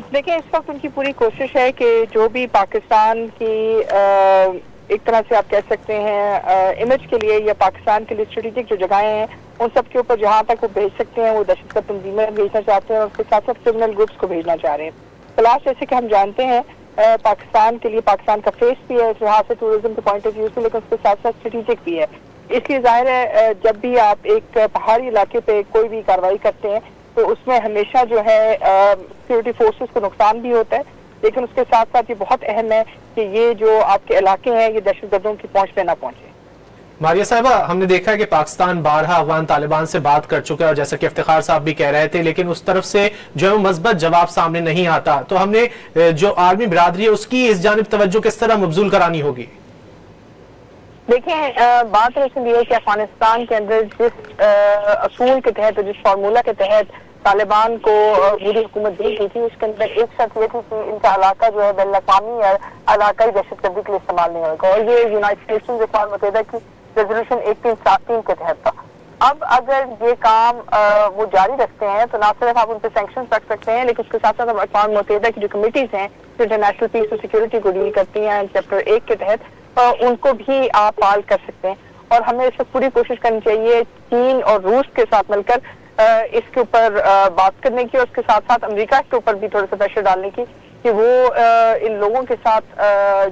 देखिए, इस वक्त उनकी पूरी कोशिश है कि जो भी पाकिस्तान की एक तरह से आप कह सकते हैं इमेज के लिए या पाकिस्तान के लिए स्ट्रेटेजिक जो जगहें हैं उन सब के ऊपर जहां तक वो भेज सकते हैं वो दहशतगर्द तंजीमें भेजना चाहते हैं और उसके साथ साथ क्रिमिनल ग्रुप्स को भेजना चाह रहे हैं। तलाश जैसे कि हम जानते हैं पाकिस्तान के लिए पाकिस्तान का फेस भी है जहाँ से टूरिज्म के पॉइंट ऑफ व्यू से, लेकिन उसके साथ साथ स्ट्रेटेजिक भी है। इसलिए जाहिर है जब भी आप एक पहाड़ी इलाके पे कोई भी कार्रवाई करते हैं तो उसमें हमेशा जो है सिक्योरिटी फोर्सेस को नुकसान भी होता है, लेकिन उसके साथ साथ ये बहुत अहम है कि ये जो आपके इलाके हैं ये दहशतगर्दों की पहुंच पे ना पहुंचे। मारिया साहिबा, हमने देखा है कि पाकिस्तान बारहा अफगान तालिबान से बात कर चुका है और जैसा कि इफ्तिखार साहब भी कह रहे थे, लेकिन उस तरफ से जो है मस्बत जवाब सामने नहीं आता। तो हमने जो आर्मी बिरादरी है उसकी इस जानिब तवज्जो किस तरह मबजूल करानी होगी? देखिए, बात इसलिए है कि अफगानिस्तान के अंदर जिस असूल के तहत, जिस फार्मूला के तहत तालिबान को पूरी हुकूमत दी गई थी, उसके अंदर एक शर्त ये थी कि इनका इलाका जो है बैनुल अक़वामी या इलाकाई दहशतगर्दी के लिए इस्तेमाल नहीं होगा, और ये यूनाइटेड नेशंस अक़वाम मुत्तहिदा की रेजोल्यूशन 1373 के तहत था। अब अगर ये काम वो जारी रखते हैं तो ना सिर्फ आप उन पर सैंक्शन रख सकते हैं, लेकिन उसके साथ साथ अक़वाम मुत्तहिदा की जो कमिटीज हैं जो इंटरनेशनल पीस और सिक्योरिटी को डील करती हैं चैप्टर 1 के तहत, उनको भी आप फाल कर सकते हैं। और हमें इस वक्त पूरी कोशिश करनी चाहिए चीन और रूस के साथ मिलकर इसके ऊपर बात करने की, और उसके साथ साथ अमेरिका के ऊपर भी थोड़ा सा प्रेशर डालने की कि वो इन लोगों के साथ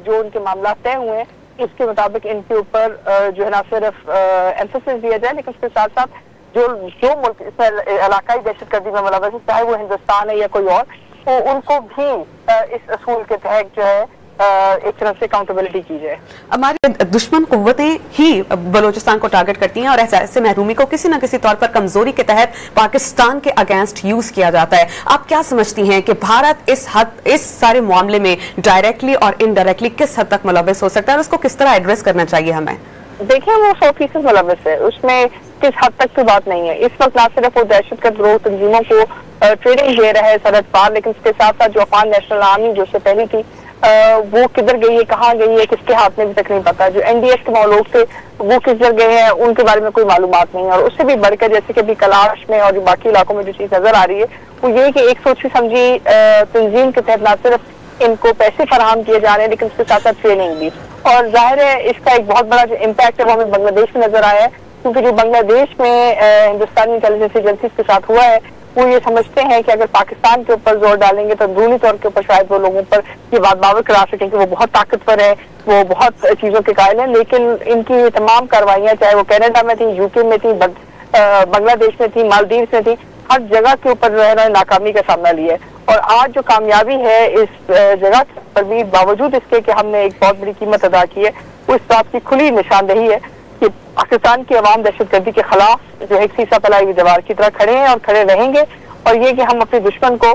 जो उनके मामला तय हुए हैं उसके मुताबिक इनके ऊपर जो है ना सिर्फ एम्फेसिस दिया जाए, लेकिन उसके साथ साथ जो मुल्क इसमें इलाकाई दहशतगर्दी में मुलव्वस है, चाहे वो हिंदुस्तान है या कोई और, तो उनको भी इस असूल के तहत जो है एक तरह से अकाउंटेबिलिटी की जाए। हमारी दुश्मन कुव्वतें ही बलोचिस्तान को टारगेट करती हैं और ऐसे महरूमी को किसी न किसी तौर पर कमजोरी के तहत पाकिस्तान के अगेंस्ट यूज किया जाता है। आप क्या समझती हैं कि भारत इस सारे मामले में डायरेक्टली और इनडायरेक्टली किस हद तक मुलव्वस हो सकता है और उसको किस तरह एड्रेस करना चाहिए हमें? देखिए, वो 100% मुलव्वस है, उसमें किस हद तक की बात नहीं है। इस वक्त ना सिर्फ वो दहशतगर्द लोग तंजीमों को ट्रेनिंग दे रहे हैं सरहद पार, लेकिन उसके साथ साथ जो अफगान नेशनल आर्मी जो से पहली थी वो किधर गई है, कहाँ गई है, किसके हाथ में अभी तक नहीं पता। जो एनडीएस के लोग थे वो किधर गए हैं उनके बारे में कोई मालूमात नहीं है। और उससे भी बढ़कर जैसे कि अभी कलाश में और बाकी इलाकों में जो चीज नजर आ रही है वो ये कि एक सोची समझी तंजीम के तहत ना सिर्फ इनको पैसे फराहम किए जा रहे हैं, लेकिन उसके साथ साथ ट्रेनिंग भी। और जाहिर है इसका एक बहुत बड़ा जो इम्पैक्ट है वो हमें बांग्लादेश में नजर आया है, क्योंकि जो बांग्लादेश में हिंदुस्तानी इंटेलिजेंस एजेंसी के साथ हुआ है वो ये समझते हैं कि अगर पाकिस्तान के ऊपर जोर डालेंगे तो अंदरूनी तौर के ऊपर शायद वो लोगों पर ये बात बावर करा सकें कि वो बहुत ताकतवर है, वो बहुत चीजों के कायल हैं। लेकिन इनकी तमाम कार्रवाइयां चाहे वो कनाडा में थी, यूके में थी, बांग्लादेश में थी, मालदीव में थी, हर जगह के ऊपर जो है ना नाकामी का सामना लिया है। और आज जो कामयाबी है इस जगह पर भी बावजूद इसके कि हमने एक बहुत बड़ी कीमत अदा की है, वो इस बात की खुली निशानदेही है कि पाकिस्तान की अवाम दहशतगर्दी के खिलाफ जो एक सीसा फैलाई हुई दीवार की तरह खड़े हैं और खड़े रहेंगे, और ये कि हम अपने दुश्मन को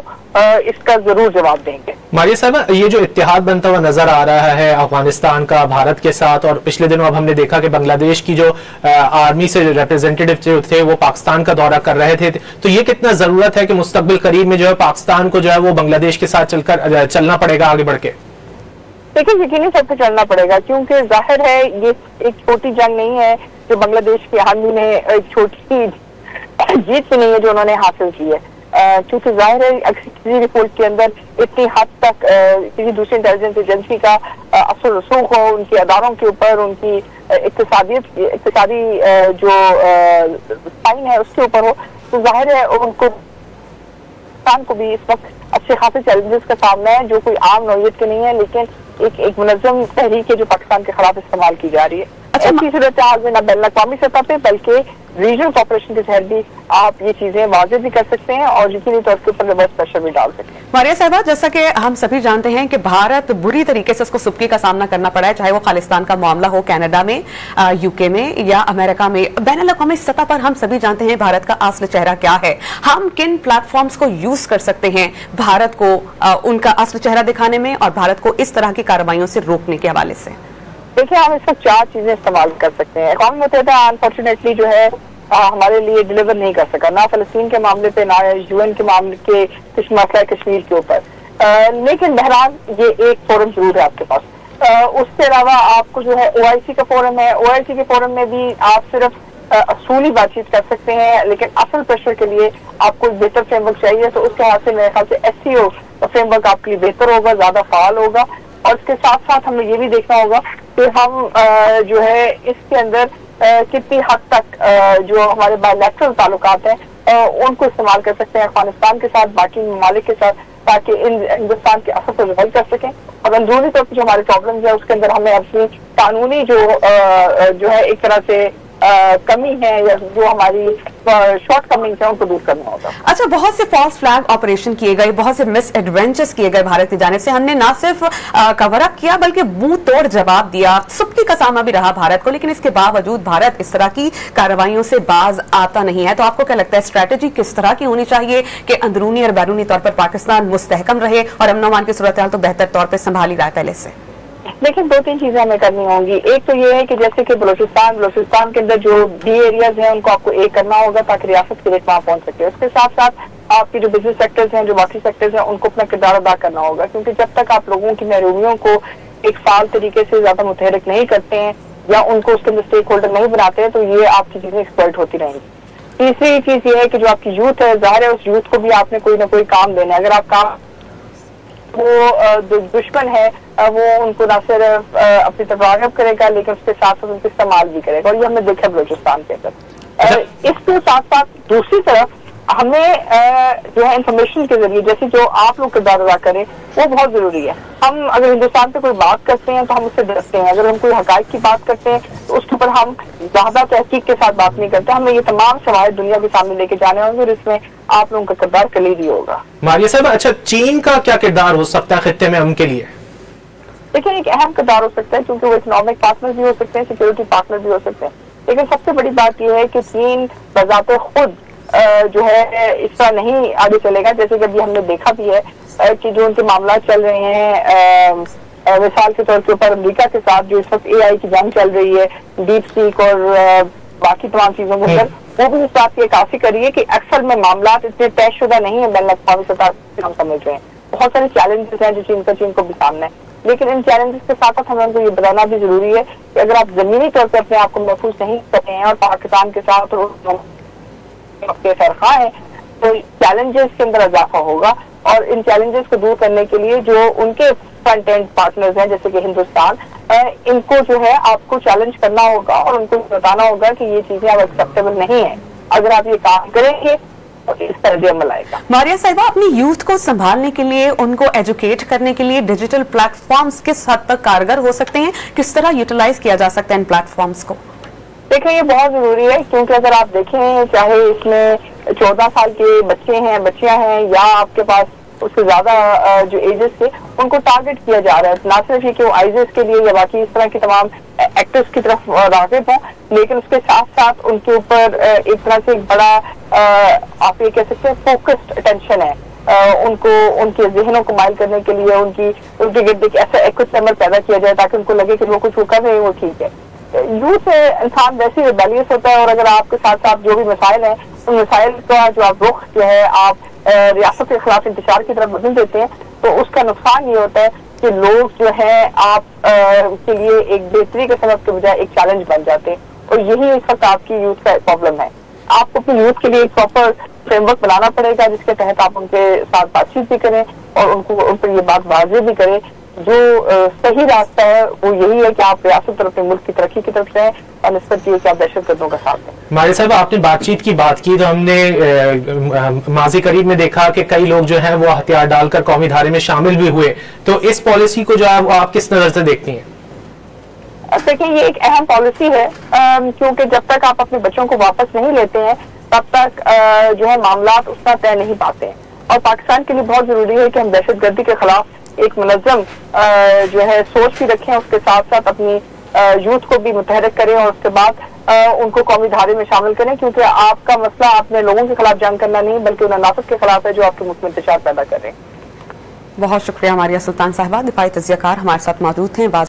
इसका जरूर जवाब देंगे। मारिया साहब, ये जो इत्तेहाद बनता हुआ नजर आ रहा है अफगानिस्तान का भारत के साथ, और पिछले दिनों अब हमने देखा कि बांग्लादेश की जो आर्मी से रिप्रेजेंटेटिव जो थे वो पाकिस्तान का दौरा कर रहे थे, तो ये कितना जरूरत है कि मुस्तकबिल करीब में जो है पाकिस्तान को जो है वो बांग्लादेश के साथ चलकर चलना पड़ेगा आगे बढ़ के? देखिए, यकीनी तौर पर चलना पड़ेगा, क्योंकि जाहिर है ये एक छोटी जंग नहीं है जो बांग्लादेश की आर्मी ने एक छोटी जीत नहीं है जो उन्होंने हासिल की है। क्योंकि जाहिर है किसी रिपोर्ट के अंदर इतनी हद तक किसी दूसरी इंटेलिजेंस एजेंसी का असर रसूख हो उनके अदारों के ऊपर, उनकी इक्तिसादी जो साइन है उसके ऊपर हो, तो जाहिर है उनको पाकिस्तान को भी इस वक्त अच्छे खासे चैलेंजेस का सामना है जो कोई आम नौयत के नहीं है, लेकिन एक मुनज़्ज़म तहरीक है जो पाकिस्तान के खिलाफ इस्तेमाल की जा रही है। ऐसी सूरत हाल में न बैनुल अक़वामी सतह पे बल्कि रीजनल कॉपरेशन के तहत भी आप ये चीजें वाज़ेह भी कर सकते हैं और यकीनी तौर के ऊपर रिवर्स प्रेशर भी डाल सकते हैं। मारिया साहिबा, जैसा कि हम सभी जानते हैं कि भारत बुरी तरीके से उसको सुबकी का सामना करना पड़ा है, चाहे वो खालिस्तान का मामला हो कनाडा में, यूके में या अमेरिका में। बैनुल अक़वामी सतह पर हम सभी जानते हैं भारत का असली चेहरा क्या है। हम किन प्लेटफॉर्म्स को यूज कर सकते हैं भारत को उनका असली चेहरा दिखाने में और भारत को इस तरह की कार्रवाइयों से रोकने के हवाले से? देखिए, हम इस वक्त 4 चीजें इस्तेमाल कर सकते हैं। अक़वाम मुत्तहिदा अनफॉर्चुनेटली जो है हमारे लिए डिलीवर नहीं कर सका, ना फलस्तीन के मामले पे, ना यूएन के मामले के कुछ मसला कश्मीर के ऊपर, लेकिन बहरहाल ये एक फोरम जरूर है आपके पास। उसके अलावा आपको जो है OIC का फोरम है, OIC के फोरम में भी आप सिर्फ असूली बातचीत कर सकते हैं, लेकिन असल प्रेशर के लिए आपको बेहतर फ्रेमवर्क चाहिए, तो उसके हाथ से मेरे ख्याल से SCO फ्रेमवर्क आपके लिए बेहतर होगा, ज्यादा फाल होगा। और इसके साथ साथ हमें ये भी देखना होगा कि हम जो है इसके अंदर कितनी हद तक जो हमारे बायलैटरल ताल्लुकात हैं उनको इस्तेमाल कर सकते हैं अफगानिस्तान के साथ, बाकी ममालिक के साथ, ताकि हिंदुस्तान के असर को रिजल्ट कर सकें। और अंदरूनी तौर पर जो हमारे प्रॉब्लम है उसके अंदर हमें अपनी कानूनी जो है एक तरह से कमी है या जो हमारी शॉर्ट कमिंग्स है उनको दूर करना होगा। अच्छा, बहुत से फॉल्स फ्लैग ऑपरेशन किए गए, बहुत से मिस एडवेंचर्स किए गए भारत की जानिब से। हमने ना सिर्फ कवर अप किया बल्कि मुंह तोड़ जवाब दिया, सुप्की का सामना भी रहा भारत को, लेकिन इसके बावजूद भारत इस तरह की कार्रवाइयों से बाज आता नहीं है। तो आपको क्या लगता है स्ट्रैटेजी किस तरह की होनी चाहिए कि अंदरूनी और बैरूनी तौर पर पाकिस्तान मुस्तहकम रहे और अमन अमान की सूरत हाल तो बेहतर तौर पर संभाली रहा है पहले से? देखिए, 2-3 चीजें हमें करनी होंगी। एक तो ये है कि जैसे कि बलोचिस्तान के अंदर जो डी एरियाज हैं उनको आपको एक करना होगा ताकि रियासत के रेट वहां पहुंच सके। उसके साथ साथ आपकी जो बिजनेस सेक्टर्स हैं, जो बाकी सेक्टर्स हैं, उनको अपना किरदार अदा करना होगा, क्योंकि जब तक आप लोगों की महरूमियों को एक फाल तरीके से ज्यादा मुतहरिक नहीं करते हैं या उनको उसके अंदर स्टेक होल्डर नहीं बनाते हैं तो ये आपकी चीजें एक्सप्लॉइट होती रहेंगी। तीसरी चीज ये है कि जो आपकी यूथ है, जाहिर है उस यूथ को भी आपने कोई ना कोई काम देना है। अगर आप काम वो दुश्मन है वो उनको ना सिर्फ अपनी तरफ राग़िब करेगा लेकिन उसके साथ साथ उनको इस्तेमाल भी करेगा, और ये हमने देखा बलूचिस्तान के अंदर। इसके साथ साथ दूसरी तरफ हमें जो है इंफॉर्मेशन के जरिए जैसे जो आप लोग किरदार अदा करें वो बहुत जरूरी है। हम अगर हिंदुस्तान पे कोई बात करते हैं तो हम उससे डरते हैं, अगर हम कोई हकायक की बात करते हैं तो उसके ऊपर हम ज्यादा तहकीक के साथ बात नहीं करते। हमें ये तमाम शवाहिद दुनिया के सामने लेके जाने होंगे और इसमें आप लोगों का किरदार कलीदी होगा। मारिया साहब, अच्छा चीन का क्या किरदार हो सकता है खित्ते में उनके लिए? देखिए, एक अहम किरदार हो सकता है क्योंकि वो इकोनॉमिक पार्टनर भी हो सकते हैं, सिक्योरिटी पार्टनर भी हो सकते हैं, लेकिन सबसे बड़ी बात यह है कि चीन बजाते खुद जो है इस तरह नहीं आगे चलेगा। जैसे कि अभी हमने देखा भी है कि जो उनके मामला चल रहे हैं मिसाल के तौर के ऊपर अमेरिका के साथ जो इस वक्त AI की जंग चल रही है, डीप सीक और बाकी तमाम चीजों को लेकर, वो भी इस बात की अक्कासी करी है कि अक्सर में मामला इतने तयशुदा नहीं है बैनुल-अक़वामी सतह पर हम समझ रहे हैं। बहुत सारे चैलेंजेस हैं जो चीन को भी सामने है, लेकिन इन चैलेंजेस के साथ साथ हमें उनको ये बताना भी जरूरी है कि अगर आप जमीनी तौर पर अपने आप को महफूज नहीं करते हैं और पाकिस्तान के साथ आपके सरखा है तो चैलेंजेस के अंदर इजाफा होगा। और इन चैलेंजेस को दूर करने के लिए जो उनके फ्रंट एंड पार्टनर्स हैं जैसे कि हिंदुस्तान, इनको जो है आपको चैलेंज करना होगा और उनको बताना होगा कि ये चीजें अब एक्सेप्टेबल नहीं है। अगर आप ये काम करेंगे तो इस तरह अमल आएगा। मारिया साहिबा, अपनी यूथ को संभालने के लिए, उनको एजुकेट करने के लिए डिजिटल प्लेटफॉर्म्स किस हद तक कारगर हो सकते हैं? किस तरह यूटिलाइज किया जा सकता है इन प्लेटफॉर्म्स को? देखें, ये बहुत जरूरी है क्योंकि अगर आप देखें चाहे इसमें 14 साल के बच्चे हैं, बच्चियां हैं या आपके पास उससे ज्यादा जो एजेस के, उनको टारगेट किया जा रहा है। ना सिर्फ ये कि वो आईजेस के लिए या बाकी इस तरह की तमाम एक्टर्स की तरफ राग़िब हों, लेकिन उसके साथ साथ उनके ऊपर एक तरह से एक बड़ा आप ये कह सकते हैं फोकस्ड अटेंशन है। उनको उनके जहनों को माइल करने के लिए उनके गिर्द एक ऐसा एक्विट अमल पैदा किया जाए ताकि उनको लगे कि वो कुछ वो कर रहे हैं वो ठीक है। यूथ इंसान वैसे रिबेलियस होता है और अगर आपके साथ साथ जो भी मसाइल हैं उन मसाइल का जो आप रुख जो है आप रियासत के खिलाफ इंतशार की तरफ बदल देते हैं तो उसका नुकसान ये होता है कि लोग जो है आप के लिए एक बेहतरी के सबब के बजाय एक चैलेंज बन जाते हैं, और यही इस वक्त आपकी यूथ का प्रॉब्लम है। आपको अपनी यूथ के लिए एक प्रॉपर फ्रेमवर्क बनाना पड़ेगा जिसके तहत आप उनके साथ बातचीत भी करें और उनको उन पर ये बात वाज़ेह भी करें। जो सही रास्ता है वो यही है कि आप रियासत और अपने मुल्क की तरक्की की तरफ जाएं और निस्बत ये कि आप दहशतगर्दों का साथ दें। मारिया साहब, आपने बातचीत की बात की तो हमने माजी करीब में देखा कि कई लोग जो हैं वो हथियार डालकर कौमी धारे में शामिल भी हुए, तो इस पॉलिसी को जो है वो आप किस नजर से देखती हैं? देखिए, ये एक अहम पॉलिसी है क्योंकि जब तक आप अपने बच्चों को वापस नहीं लेते हैं तब तक जो है मामला उतना तय नहीं पाते हैं। और पाकिस्तान के लिए बहुत जरूरी है कि हम दहशतगर्दी के खिलाफ एक मुनज़्ज़म जो है सोच भी रखें, उसके साथ साथ अपनी यूथ को भी मुतहरिक करें और उसके बाद उनको कौमी धारे में शामिल करें, क्योंकि आपका मसला आपने लोगों के खिलाफ जंग करना नहीं बल्कि उन अनासत के खिलाफ है जो आपके मुल्क में इंतशार पैदा कर रहे हैं। बहुत शुक्रिया मारिया सुल्तान साहिबा, दिफाई तज्ज़ियाकार हमारे साथ मौजूद थे।